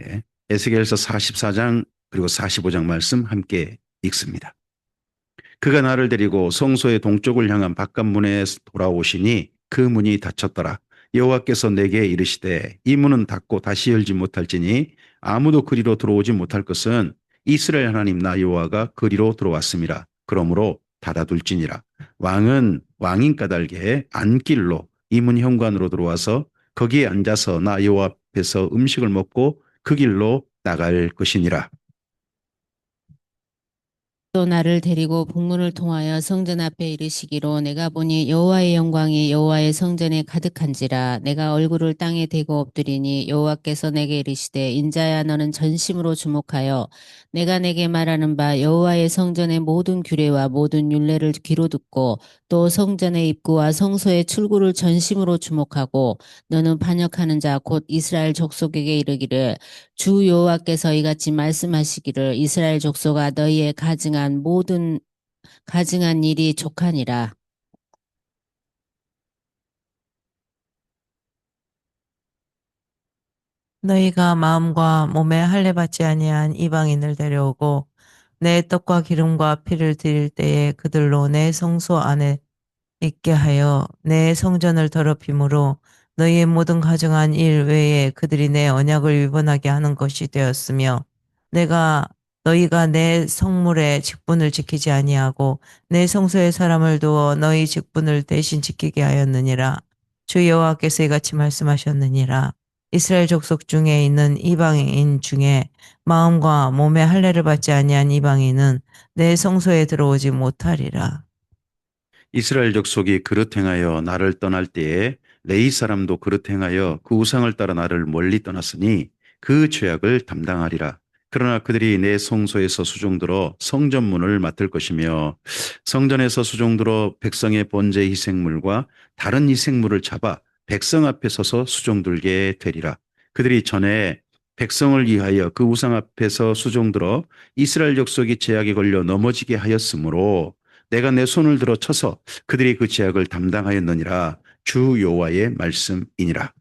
네. 에스겔서 44장 그리고 45장 말씀 함께 읽습니다. 그가 나를 데리고 성소의 동쪽을 향한 바깥문에 돌아오시니 그 문이 닫혔더라. 여호와께서 내게 이르시되 이 문은 닫고 다시 열지 못할지니 아무도 그리로 들어오지 못할 것은 이스라엘 하나님 나 여호와가 그리로 들어왔음이라. 그러므로 닫아둘지니라. 왕은 왕인 까닭에 안길로 이 문 현관으로 들어와서 거기에 앉아서 나 여호와 앞에서 음식을 먹고 그 길로 나갈 것이니라. 또 나를 데리고 북문을 통하여 성전 앞에 이르시기로 내가 보니 여호와의 영광이 여호와의 성전에 가득한지라. 내가 얼굴을 땅에 대고 엎드리니 여호와께서 내게 이르시되 인자야 너는 전심으로 주목하여 내가 내게 말하는 바 여호와의 성전의 모든 규례와 모든 율례를 귀로 듣고 또 성전의 입구와 성소의 출구를 전심으로 주목하고 너는 반역하는 자 곧 이스라엘 족속에게 이르기를 주 여호와께서 이같이 말씀하시기를 이스라엘 족속아 너희의 가증한 일이 족하니라. 너희가 마음과 몸에 할례 받지 아니한 이방인을 데려오고 내 떡과 기름과 피를 드릴 때에 그들로 내 성소 안에 있게 하여 내 성전을 더럽힘으로 너희의 모든 가증한 일 외에 그들이 내 언약을 위반하게 하는 것이 되었으며 내가 너희가 내 성물의 직분을 지키지 아니하고 내 성소에 사람을 두어 너희 직분을 대신 지키게 하였느니라. 주 여호와께서 이같이 말씀하셨느니라. 이스라엘 족속 중에 있는 이방인 중에 마음과 몸에 할례를 받지 아니한 이방인은 내 성소에 들어오지 못하리라. 이스라엘 족속이 그릇 행하여 나를 떠날 때에 레이 사람도 그릇 행하여 그 우상을 따라 나를 멀리 떠났으니 그 죄악을 담당하리라. 그러나 그들이 내 성소에서 수종들어 성전문을 맡을 것이며 성전에서 수종들어 백성의 번제 희생물과 다른 희생물을 잡아 백성 앞에 서서 수종들게 되리라. 그들이 전에 백성을 위하여 그 우상 앞에서 수종들어 이스라엘 족속이 죄악에 걸려 넘어지게 하였으므로 내가 내 손을 들어 쳐서 그들이 그 죄악을 담당하였느니라. 주 여호와의 말씀이니라.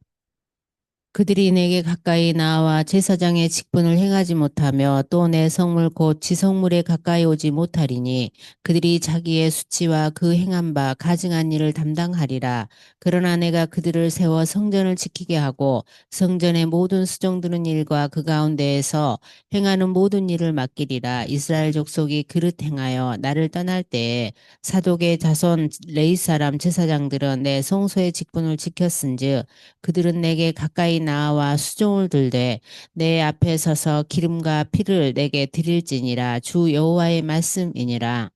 그들이 내게 가까이 나와 제사장의 직분을 행하지 못하며 또 내 성물 곧 지성물에 가까이 오지 못하리니 그들이 자기의 수치와 그 행한 바 가증한 일을 담당하리라. 그러나 내가 그들을 세워 성전을 지키게 하고 성전의 모든 수종드는 일과 그 가운데에서 행하는 모든 일을 맡기리라. 이스라엘 족속이 그릇 행하여 나를 떠날 때에 사독의 자손 레위 사람 제사장들은 내 성소의 직분을 지켰은즉 그들은 내게 가까이 나와 수종을 들되 내 앞에 서서 기름과 피를 내게 드릴지니라. 주 여호와의 말씀이니라.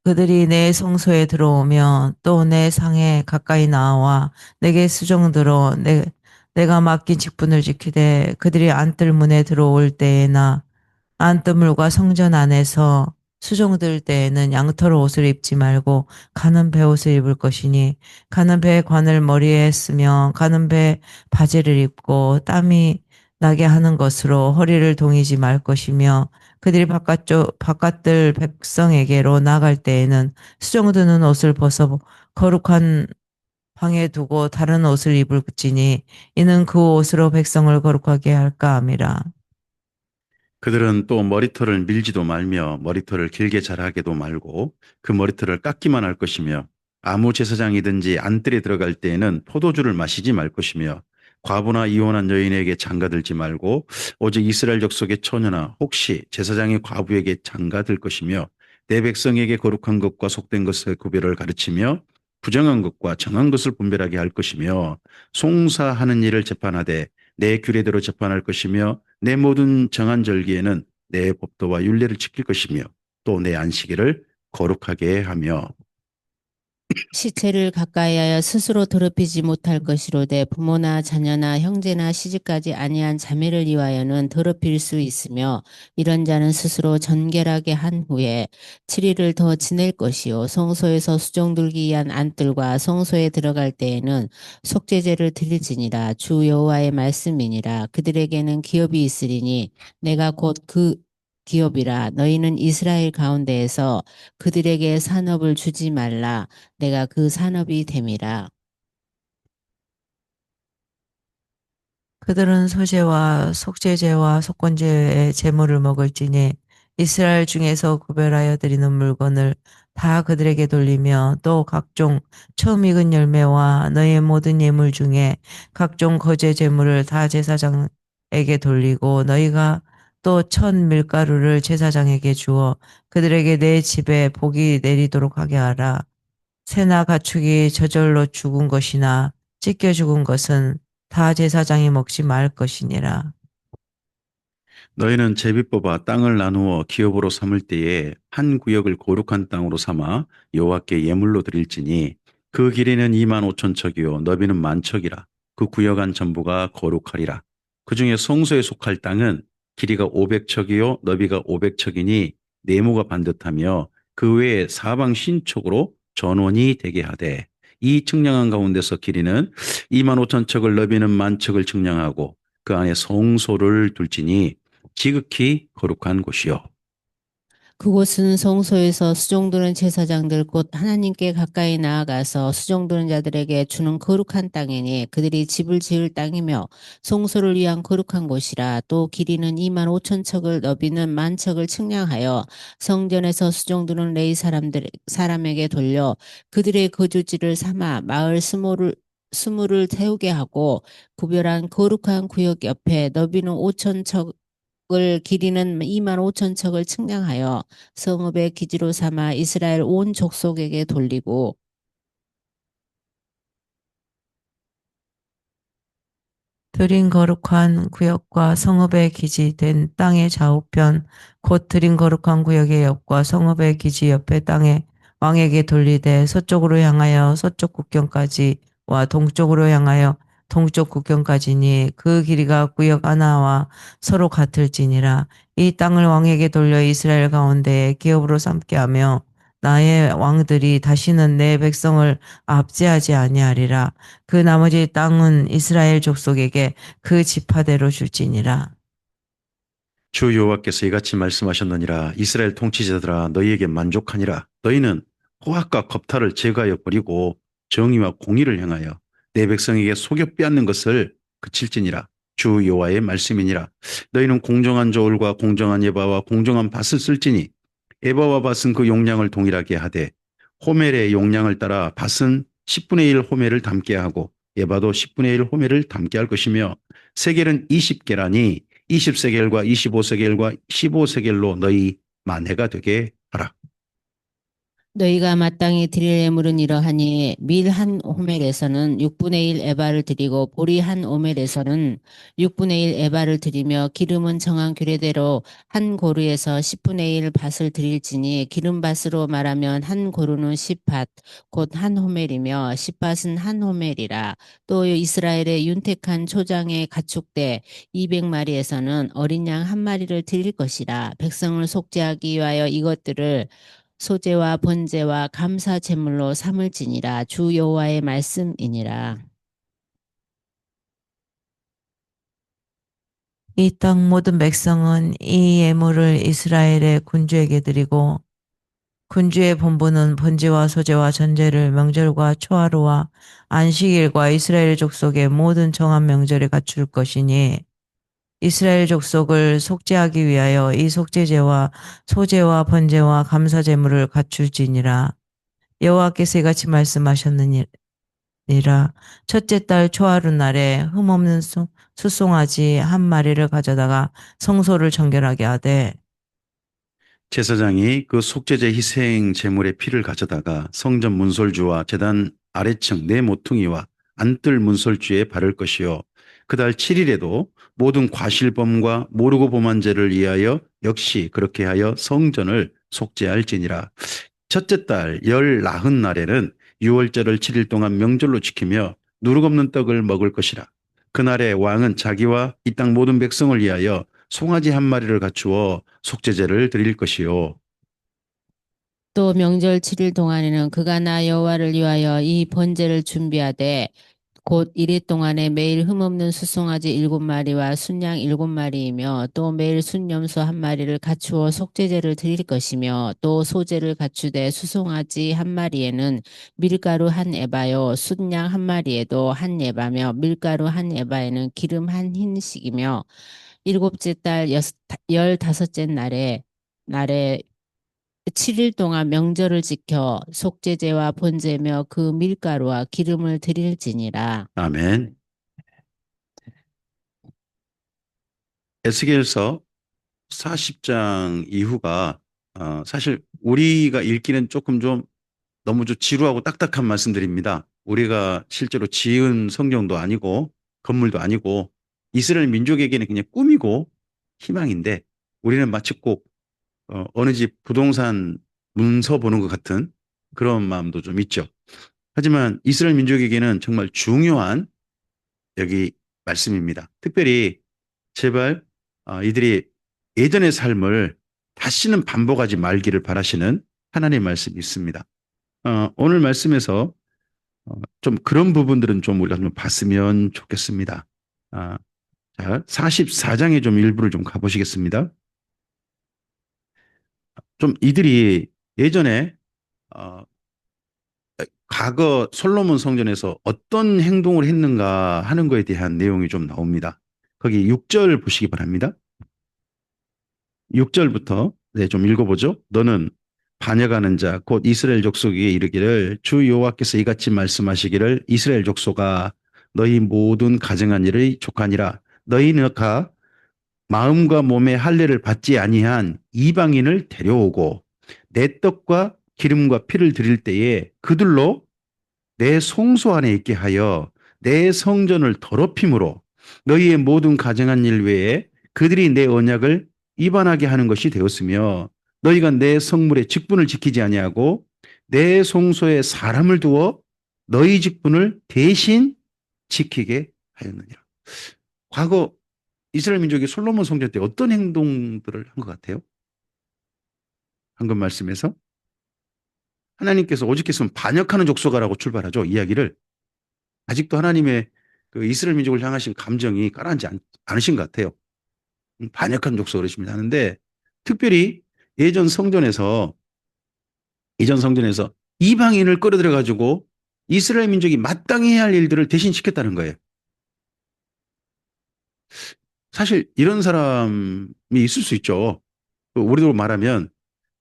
그들이 내 성소에 들어오면 또 내 상에 가까이 나와 내게 수종들어 내가 맡긴 직분을 지키되 그들이 안뜰 문에 들어올 때에나 안뜨물과 성전 안에서 수종들 때에는 양털 옷을 입지 말고 가는 배 옷을 입을 것이니 가는 배의 관을 머리에 쓰며 가는 배 바지를 입고 땀이 나게 하는 것으로 허리를 동이지 말 것이며 그들이 바깥들 백성에게로 나갈 때에는 수종드는 옷을 벗어 거룩한 방에 두고 다른 옷을 입을지니 이는 그 옷으로 백성을 거룩하게 할까 함이라. 그들은 또 머리털을 밀지도 말며 머리털을 길게 자라게도 말고 그 머리털을 깎기만 할 것이며 아무 제사장이든지 안뜰에 들어갈 때에는 포도주를 마시지 말 것이며 과부나 이혼한 여인에게 장가들지 말고 오직 이스라엘 족속의 처녀나 혹시 제사장의 과부에게 장가들 것이며 내 백성에게 거룩한 것과 속된 것의 구별을 가르치며 부정한 것과 정한 것을 분별하게 할 것이며 송사하는 일을 재판하되 내 규례대로 재판할 것이며 내 모든 정한 절기에는 내 법도와 율례를 지킬 것이며 또 내 안식일을 거룩하게 하며 시체를 가까이하여 스스로 더럽히지 못할 것이로되 부모나 자녀나 형제나 시집가지 아니한 자매를 위하여는 더럽힐 수 있으며 이런 자는 스스로 전결하게 한 후에 7일을 더 지낼 것이요 성소에서 수종들기 위한 안뜰과 성소에 들어갈 때에는 속죄제를 드릴지니라. 주 여호와의 말씀이니라. 그들에게는 기업이 있으리니 내가 곧 그 기업이라. 너희는 이스라엘 가운데에서 그들에게 산업을 주지 말라. 내가 그 산업이 됨이라. 그들은 소제와 속죄제와 속건제의 제물을 먹을지니 이스라엘 중에서 구별하여 드리는 물건을 다 그들에게 돌리며 또 각종 처음 익은 열매와 너의 모든 예물 중에 각종 거제 제물을 다 제사장에게 돌리고 너희가 또 첫 밀가루를 제사장에게 주어 그들에게 내 집에 복이 내리도록 하게 하라. 새나 가축이 저절로 죽은 것이나 찢겨 죽은 것은 다 제사장이 먹지 말 것이니라. 너희는 제비 뽑아 땅을 나누어 기업으로 삼을 때에 한 구역을 거룩한 땅으로 삼아 여호와께 예물로 드릴지니 그 길이는 2만 5천 척이요 너비는 만 척이라. 그 구역 안 전부가 거룩하리라. 그 중에 성소에 속할 땅은 길이가 500척이요 너비가 500척이니 네모가 반듯하며 그 외에 사방 신촉으로 전원이 되게 하되 이 측량한 가운데서 길이는 2만 5천 척을 너비는 만 척을 측량하고 그 안에 성소를 둘지니 지극히 거룩한 곳이요. 그곳은 성소에서 수종드는 제사장들 곧 하나님께 가까이 나아가서 수종드는 자들에게 주는 거룩한 땅이니 그들이 집을 지을 땅이며 성소를 위한 거룩한 곳이라. 또 길이는 2만 5천 척을 너비는 만 척을 측량하여 성전에서 수종드는 레위 사람에게 돌려 그들의 거주지를 삼아 마을 스무를 태우게 하고 구별한 거룩한 구역 옆에 너비는 5천 척을 길이는 2만 5천 척을 측량하여 성읍의 기지로 삼아 이스라엘 온 족속에게 돌리고 드린 거룩한 구역과 성읍의 기지 된 땅의 좌우편 곧 드린 거룩한 구역의 옆과 성읍의 기지 옆의 땅에 왕에게 돌리되 서쪽으로 향하여 서쪽 국경까지와 동쪽으로 향하여 동쪽 국경까지니 그 길이가 구역 하나와 서로 같을지니라. 이 땅을 왕에게 돌려 이스라엘 가운데에 기업으로 삼게 하며 나의 왕들이 다시는 내 백성을 압제하지 아니하리라. 그 나머지 땅은 이스라엘 족속에게 그 지파대로 줄지니라. 주 여호와께서 이같이 말씀하셨느니라. 이스라엘 통치자들아 너희에게 만족하니라. 너희는 호악과 겁탈을 제거하여 버리고 정의와 공의를 행하여 내 백성에게 속여 빼앗는 것을 그칠지니라. 주 여호와의 말씀이니라. 너희는 공정한 저울과 공정한 예바와 공정한 밭을 쓸지니 예바와 밭은 그 용량을 동일하게 하되 호멜의 용량을 따라 밭은 10분의 1 호멜을 담게 하고 예바도 10분의 1 호멜을 담게 할 것이며 세겔은 20계라니 20세겔과 25세겔과 15세겔로 너희 만회가 되게 하라. 너희가 마땅히 드릴 예물은 이러하니 밀 한 호멜에서는 6분의 1 에바를 드리고 보리 한 오멜에서는 6분의 1 에바를 드리며 기름은 정한 규례대로 한 고루에서 10분의 1 밭을 드릴지니 기름밭으로 말하면 한 고루는 10밭 곧 한 호멜이며 10밭은 한 호멜이라. 또 이스라엘의 윤택한 초장의 가축대 200마리에서는 어린 양 한 마리를 드릴 것이라. 백성을 속죄하기 위하여 이것들을 소제와 번제와 감사 제물로 삼을지니라. 주 여호와의 말씀이니라. 이 땅 모든 백성은 이 예물을 이스라엘의 군주에게 드리고 군주의 본부는 번제와 소제와 전제를 명절과 초하루와 안식일과 이스라엘 족속의 모든 정한 명절에 갖출 것이니 이스라엘 족속을 속죄하기 위하여 이 속죄제와 소제와 번제와 감사 제물을 갖출지니라. 여호와께서 이같이 말씀하셨느니라. 첫째 달 초하루 날에 흠없는 수송아지 한 마리를 가져다가 성소를 정결하게 하되 제사장이 그 속죄제 희생 제물의 피를 가져다가 성전 문설주와 제단 아래층 네 모퉁이와 안뜰 문설주에 바를 것이요. 그달 7일에도 모든 과실범과 모르고 범한 죄를 위하여 역시 그렇게 하여 성전을 속죄할지니라. 첫째 달 열 나흔 날에는 유월절을 7일 동안 명절로 지키며 누룩 없는 떡을 먹을 것이라. 그날에 왕은 자기와 이 땅 모든 백성을 위하여 송아지 한 마리를 갖추어 속죄제를 드릴 것이요. 또 명절 7일 동안에는 그가 나 여호와를 위하여 이 번제를 준비하되 곧 이래 동안에 매일 흠없는 수송아지 7마리와 순양 7마리이며 또 매일 순염소 1마리를 갖추어 속죄제를 드릴 것이며 또 소제를 갖추되 수송아지 1마리에는 밀가루 1에바요 순양 1마리에도 1에바며 밀가루 1에바에는 기름 1흰씩이며 일곱째 달 15째 날에 7일 동안 명절을 지켜 속죄제와 번제며 그 밀가루와 기름을 드릴지니라. 아멘. 에스겔서 40장 이후가 사실 우리가 읽기는 조금 좀 너무 좀 지루하고 딱딱한 말씀들입니다. 우리가 실제로 지은 성경도 아니고 건물도 아니고 이스라엘 민족에게는 그냥 꿈이고 희망인데 우리는 마치 꼭 어느 집 부동산 문서 보는 것 같은 그런 마음도 좀 있죠. 하지만 이스라엘 민족에게는 정말 중요한 여기 말씀입니다. 특별히 제발 이들이 예전의 삶을 다시는 반복하지 말기를 바라시는 하나님의 말씀이 있습니다. 오늘 말씀에서 좀 그런 부분들은 좀 우리가 좀 봤으면 좋겠습니다. 자, 44장의 좀 일부를 좀 가보시겠습니다. 좀 이들이 예전에 어, 과거 솔로몬 성전에서 어떤 행동을 했는가 하는 거에 대한 내용이 좀 나옵니다. 거기 6절 보시기 바랍니다. 6절부터 네, 좀 읽어보죠. 너는 반역하는 자 곧 이스라엘 족속에게 이르기를 주 여호와께서 이같이 말씀하시기를 이스라엘 족속아 너희 모든 가정한 일의 족하니라 너희가 마음과 몸의 할례를 받지 아니한 이방인을 데려오고 내 떡과 기름과 피를 드릴 때에 그들로 내 성소 안에 있게 하여 내 성전을 더럽힘으로 너희의 모든 가정한 일 외에 그들이 내 언약을 위반하게 하는 것이 되었으며 너희가 내 성물의 직분을 지키지 아니하고 내 성소에 사람을 두어 너희 직분을 대신 지키게 하였느니라. 과거 이스라엘 민족이 솔로몬 성전 때 어떤 행동들을 한 것 같아요? 방금 말씀에서 하나님께서 오직했으면 반역하는 족속아라고 출발하죠. 이야기를. 아직도 하나님의 그 이스라엘 민족을 향하신 감정이 가라앉지 않으신 것 같아요. 반역한 족속으로 열심히 하는데 특별히 예전 성전에서 이방인을 끌어들여 가지고 이스라엘 민족이 마땅히 해야 할 일들을 대신 시켰다는 거예요. 사실 이런 사람이 있을 수 있죠. 우리도 말하면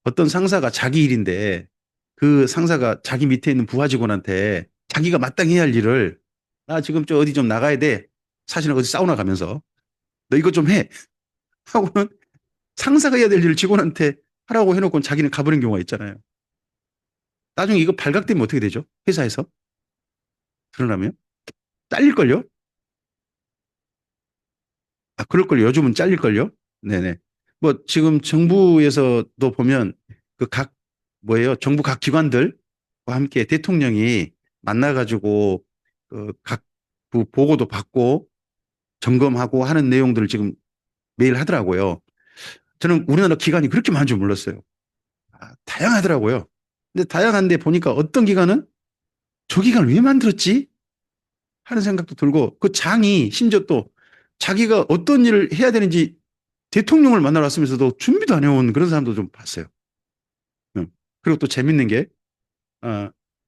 어떤 상사가 자기 일인데 그 상사가 자기 밑에 있는 부하 직원한테 자기가 마땅히 해야 할 일을 나 지금 저 어디 좀 나가야 돼. 사실은 어디 사우나 가면서 너 이거 좀 해. 하고는 상사가 해야 될 일을 직원한테 하라고 해놓고 자기는 가버린 경우가 있잖아요. 나중에 이거 발각되면 어떻게 되죠? 회사에서 드러나면 잘릴걸요? 그럴걸요. 요즘은 잘릴걸요? 네네. 뭐 지금 정부에서도 보면 그 각 뭐예요? 정부 각 기관들과 함께 대통령이 만나가지고 그각 보고도 받고 점검하고 하는 내용들을 지금 매일 하더라고요. 저는 우리나라 기관이 그렇게 많은 줄 몰랐어요. 다양하더라고요. 근데 다양한데 보니까 어떤 기관은 저 기관을 왜 만들었지? 하는 생각도 들고 그 장이 심지어 또 자기가 어떤 일을 해야 되는지 대통령을 만나러 왔으면서도 준비도 안 해온 그런 사람도 좀 봤어요. 그리고 또 재밌는 게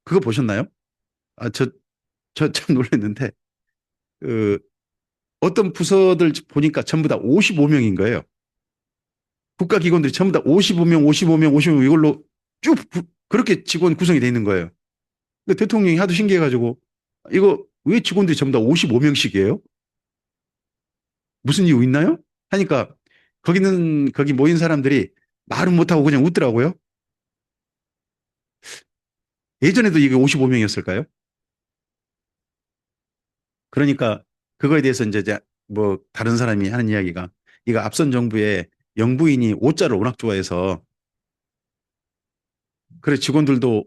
그거 보셨나요? 저 참 놀랐는데 그 어떤 부서들 보니까 전부 다 55명인 거예요. 국가기관들이 전부 다 55명, 55명, 55명 이걸로 쭉 그렇게 직원 구성이 돼 있는 거예요. 대통령이 하도 신기해가지고 이거 왜 직원들이 전부 다 55명씩이에요? 무슨 이유 있나요? 하니까 거기 모인 사람들이 말은 못하고 그냥 웃더라고요. 예전에도 이게 55명이었을까요? 그러니까 그거에 대해서 이제 뭐 다른 사람이 하는 이야기가 이거 앞선 정부에 영부인이 오자를 워낙 좋아해서 그래 직원들도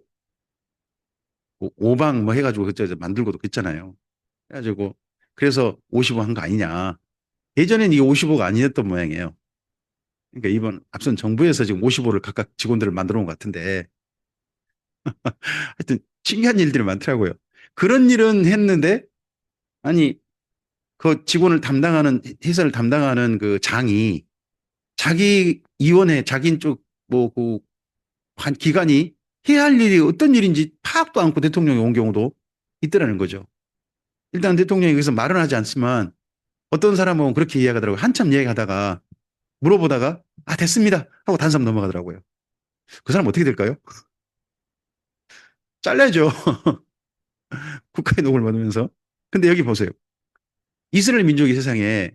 오방 뭐 해가지고 그저 만들고도 그랬잖아요. 해가지고 그래서 55 한 거 아니냐. 예전엔 이게 55가 아니었던 모양이에요. 그러니까 이번 앞선 정부에서 지금 55를 각각 직원들을 만들어 온 것 같은데 하여튼 신기한 일들이 많더라고요. 그런 일은 했는데 아니, 그 직원을 담당하는, 회사를 담당하는 그 장이 자기 위원회, 자기 쪽, 뭐, 그, 기관이 해야 할 일이 어떤 일인지 파악도 않고 대통령이 온 경우도 있더라는 거죠. 일단 대통령이 여기서 말은 하지 않지만 어떤 사람은 그렇게 이야기하더라고요. 한참 이야기하다가 물어보다가, 아, 됐습니다. 하고 다른 사람 넘어가더라고요. 그 사람 어떻게 될까요? 잘라야죠. 국가의 녹을 받으면서. 근데 여기 보세요. 이스라엘 민족이 세상에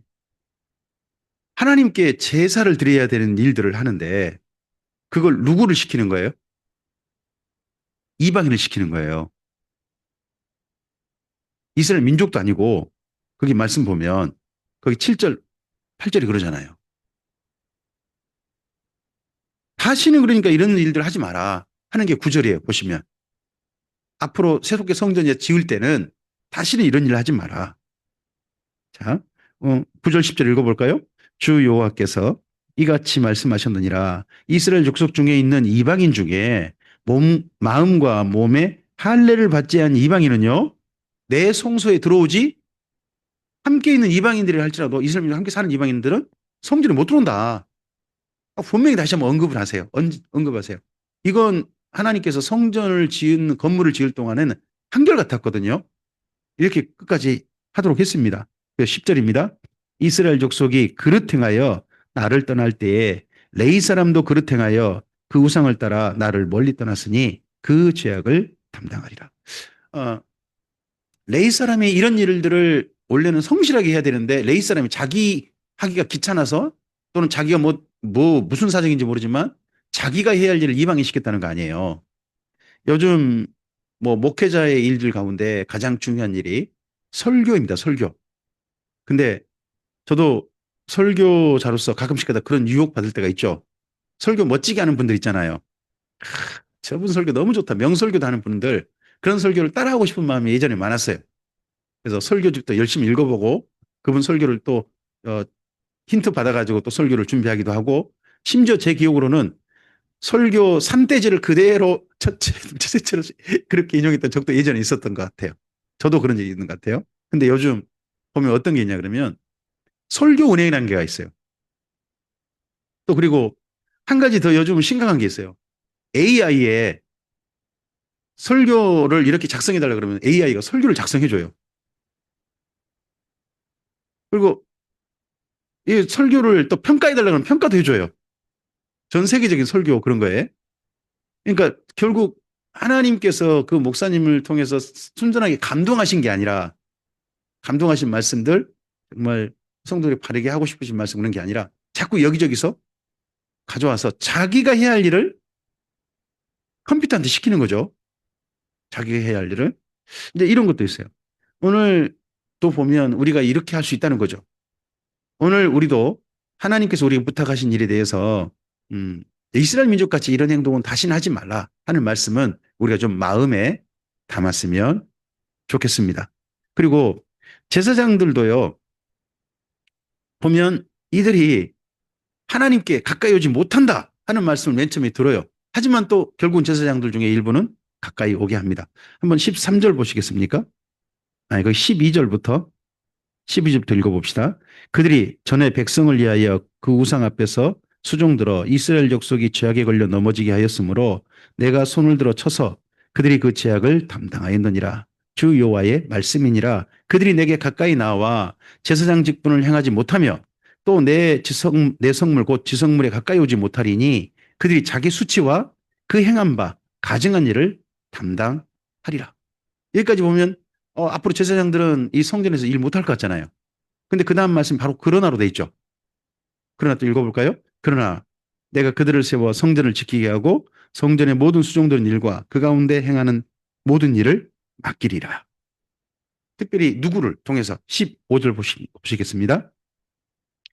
하나님께 제사를 드려야 되는 일들을 하는데 그걸 누구를 시키는 거예요? 이방인을 시키는 거예요. 이스라엘 민족도 아니고 거기 말씀 보면 거기 7절, 8절이 그러잖아요. 다시는 그러니까 이런 일들 하지 마라 하는 게 9절이에요. 보시면. 앞으로 새롭게 성전에 지을 때는 다시는 이런 일 하지 마라. 자, 9절 10절 읽어볼까요? 주 여호와께서 이같이 말씀하셨느니라. 이스라엘 족속 중에 있는 이방인 중에 마음과 몸에 할례를 받지 않은 이방인은요, 내 성소에 들어오지 함께 있는 이방인들이 할지라도 이스라엘과 함께 사는 이방인들은 성전에 못 들어온다. 분명히 다시 한번 언급을 하세요. 언급하세요. 이건 하나님께서 성전을 지은 건물을 지을 동안에는 한결같았거든요. 이렇게 끝까지 하도록 했습니다. 10절입니다. 이스라엘 족속이 그릇 행하여 나를 떠날 때에 레이 사람도 그릇 행하여 그 우상을 따라 나를 멀리 떠났으니 그 죄악을 담당하리라. 레이 사람이 이런 일들을 원래는 성실하게 해야 되는데 레이 사람이 자기 하기가 귀찮아서 또는 자기가 무슨 사정인지 모르지만 자기가 해야 할 일을 이방인 시켰다는 거 아니에요. 요즘 목회자의 일들 가운데 가장 중요한 일이 설교입니다. 설교. 근데 저도 설교자로서 가끔씩가다 그런 유혹 받을 때가 있죠. 설교 멋지게 하는 분들 있잖아요. 저분 설교 너무 좋다. 명설교도 하는 분들 그런 설교를 따라하고 싶은 마음이 예전에 많았어요. 그래서 설교집도 열심히 읽어보고 그분 설교를 또 힌트 받아가지고 또 설교를 준비하기도 하고 심지어 제 기억으로는 설교 3대지를 그대로 첫째, 둘째, 셋째로 그렇게 인용했던 적도 예전에 있었던 것 같아요. 저도 그런 적이 있는 것 같아요. 근데 요즘 보면 어떤 게 있냐 그러면 설교 운행이라는 게 있어요. 또 그리고 한 가지 더 요즘은 심각한 게 있어요. AI에 설교를 이렇게 작성해달라 그러면 AI가 설교를 작성해줘요. 그리고 이 설교를 또 평가해달라 그러면 평가도 해줘요. 전 세계적인 설교 그런 거에. 그러니까 결국 하나님께서 그 목사님을 통해서 순전하게 감동하신 게 아니라 감동하신 말씀들 정말 성도들이 바르게 하고 싶으신 말씀 그런 게 아니라 자꾸 여기저기서 가져와서 자기가 해야 할 일을 컴퓨터한테 시키는 거죠. 자기가 해야 할 일을. 이제 이런 것도 있어요. 오늘 또 보면 우리가 이렇게 할 수 있다는 거죠. 오늘 우리도 하나님께서 우리에게 부탁하신 일에 대해서 이스라엘 민족같이 이런 행동은 다시는 하지 말라 하는 말씀은 우리가 좀 마음에 담았으면 좋겠습니다. 그리고 제사장들도요. 보면 이들이 하나님께 가까이 오지 못한다 하는 말씀을 맨 처음에 들어요. 하지만 또 결국은 제사장들 중에 일부는 가까이 오게 합니다. 한번 13절 보시겠습니까? 아니, 그 12절부터 12절부터 읽어봅시다. 그들이 전에 백성을 위하여 그 우상 앞에서 수종들어 이스라엘 족속이 죄악에 걸려 넘어지게 하였으므로 내가 손을 들어 쳐서 그들이 그 죄악을 담당하였느니라. 주 여호와의 말씀이니라. 그들이 내게 가까이 나와 제사장 직분을 행하지 못하며 또 내 성물 곧 지성물에 가까이 오지 못하리니 그들이 자기 수치와 그 행한 바 가증한 일을 담당하리라. 여기까지 보면 앞으로 제사장들은 이 성전에서 일 못할 것 같잖아요. 근데 그 다음 말씀 바로 그러나로 돼 있죠. 그러나 또 읽어볼까요? 그러나 내가 그들을 세워 성전을 지키게 하고 성전의 모든 수종되는 일과 그 가운데 행하는 모든 일을 맡기리라. 특별히 누구를 통해서 15절 보시겠습니다.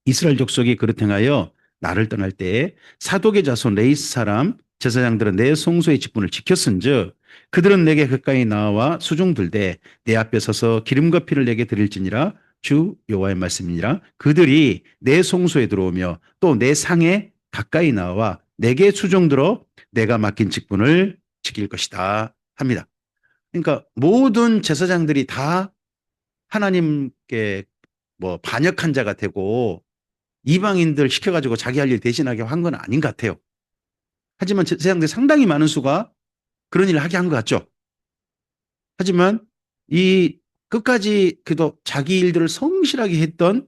이스라엘 족속이 그릇 행하여 나를 떠날 때에 사독의 자손 레이스 사람 제사장들은 내 성소의 직분을 지켰은즉 그들은 내게 가까이 나와 수종들되 내 앞에 서서 기름과 피를 내게 드릴지니라. 주 여호와의 말씀이니라. 그들이 내 성소에 들어오며 또 내 상에 가까이 나와 내게 수종들어 내가 맡긴 직분을 지킬 것이다 합니다. 그러니까 모든 제사장들이 다 하나님께 뭐 반역한 자가 되고 이방인들 시켜가지고 자기 할 일 대신하게 한 건 아닌 것 같아요. 하지만 세상에 상당히 많은 수가 그런 일을 하게 한 것 같죠. 하지만 이 끝까지 그래도 자기 일들을 성실하게 했던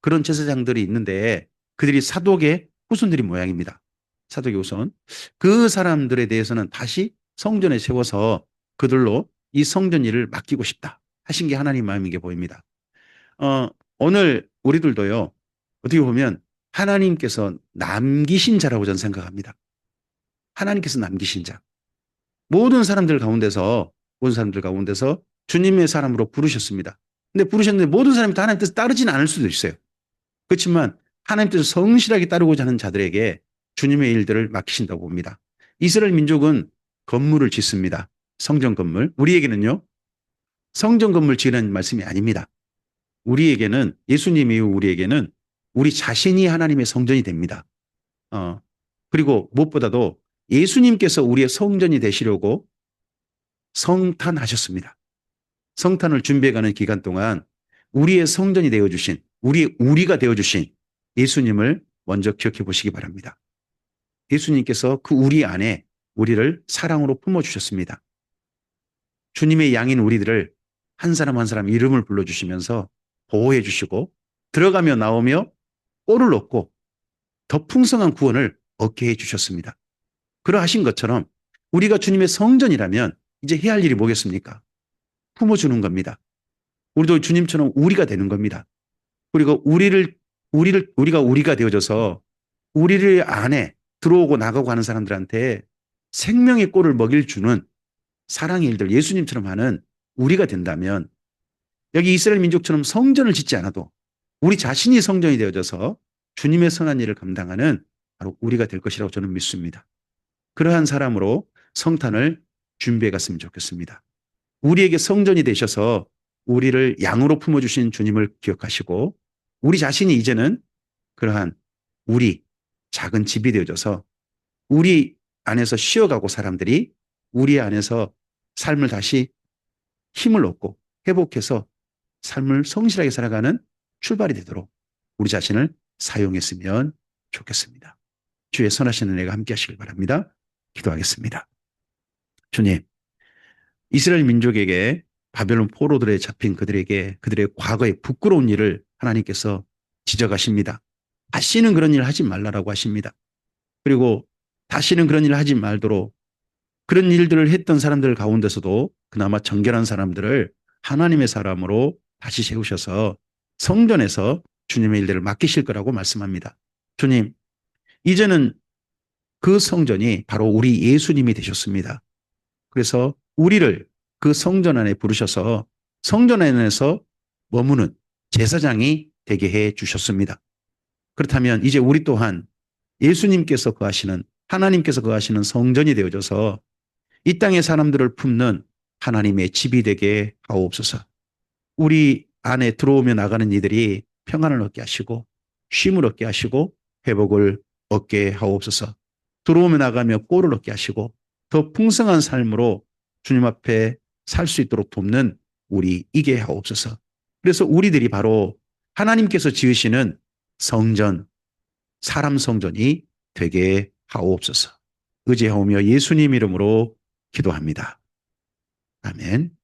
그런 제사장들이 있는데 그들이 사독의 후손들이 모양입니다. 사독의 후손. 그 사람들에 대해서는 다시 성전에 세워서 그들로 이 성전 일을 맡기고 싶다 하신 게 하나님 마음인 게 보입니다. 오늘 우리들도요. 어떻게 보면 하나님께서 남기신 자라고 저는 생각합니다. 하나님께서 남기신 자. 모든 사람들 가운데서 주님의 사람으로 부르셨습니다. 근데 부르셨는데 모든 사람이 다 하나님 뜻을 따르지는 않을 수도 있어요. 그렇지만 하나님 뜻을 성실하게 따르고자 하는 자들에게 주님의 일들을 맡기신다고 봅니다. 이스라엘 민족은 건물을 짓습니다. 성전 건물. 우리에게는요. 성전 건물 지으라는 말씀이 아닙니다. 우리에게는 예수님 이후 우리에게는 우리 자신이 하나님의 성전이 됩니다. 그리고 무엇보다도 예수님께서 우리의 성전이 되시려고 성탄하셨습니다. 성탄을 준비해가는 기간 동안 우리의 성전이 되어주신 우리가 되어주신 예수님을 먼저 기억해 보시기 바랍니다. 예수님께서 그 우리 안에 우리를 사랑으로 품어주셨습니다. 주님의 양인 우리들을 한 사람 한 사람 이름을 불러주시면서 보호해 주시고 들어가며 나오며 꼴을 얻고 더 풍성한 구원을 얻게 해 주셨습니다. 그러하신 것처럼 우리가 주님의 성전이라면 이제 해야 할 일이 뭐겠습니까? 품어주는 겁니다. 우리도 주님처럼 우리가 되는 겁니다. 그리고 우리가 되어져서 우리를 안에 들어오고 나가고 하는 사람들한테 생명의 꼴을 먹일 주는 사랑의 일들 예수님처럼 하는 우리가 된다면 여기 이스라엘 민족처럼 성전을 짓지 않아도 우리 자신이 성전이 되어져서 주님의 선한 일을 감당하는 바로 우리가 될 것이라고 저는 믿습니다. 그러한 사람으로 성탄을 준비해 갔으면 좋겠습니다. 우리에게 성전이 되셔서 우리를 양으로 품어주신 주님을 기억하시고 우리 자신이 이제는 그러한 우리 작은 집이 되어져서 우리 안에서 쉬어가고 사람들이 우리 안에서 삶을 다시 힘을 얻고 회복해서 삶을 성실하게 살아가는 출발이 되도록 우리 자신을 사용했으면 좋겠습니다. 주의 선하신 은혜가 함께 하시길 바랍니다. 기도하겠습니다. 주님, 이스라엘 민족에게 바벨론 포로들에 잡힌 그들에게 그들의 과거의 부끄러운 일을 하나님께서 지적하십니다. 다시는 그런 일을 하지 말라라고 하십니다. 그리고 다시는 그런 일을 하지 말도록 그런 일들을 했던 사람들 가운데서도 그나마 정결한 사람들을 하나님의 사람으로 다시 세우셔서 성전에서 주님의 일들을 맡기실 거라고 말씀합니다. 주님, 이제는 그 성전이 바로 우리 예수님이 되셨습니다. 그래서 우리를 그 성전 안에 부르셔서 성전 안에서 머무는 제사장이 되게 해 주셨습니다. 그렇다면 이제 우리 또한 예수님께서 거하시는 하나님께서 거하시는 성전이 되어져서 이 땅의 사람들을 품는 하나님의 집이 되게 하옵소서. 우리 안에 들어오며 나가는 이들이 평안을 얻게 하시고 쉼을 얻게 하시고 회복을 얻게 하옵소서. 들어오며 나가며 꼴을 얻게 하시고 더 풍성한 삶으로 주님 앞에 살 수 있도록 돕는 우리 이게 하옵소서. 그래서 우리들이 바로 하나님께서 지으시는 성전, 사람 성전이 되게 하옵소서. 의지하오며 예수님 이름으로 기도합니다. 아멘.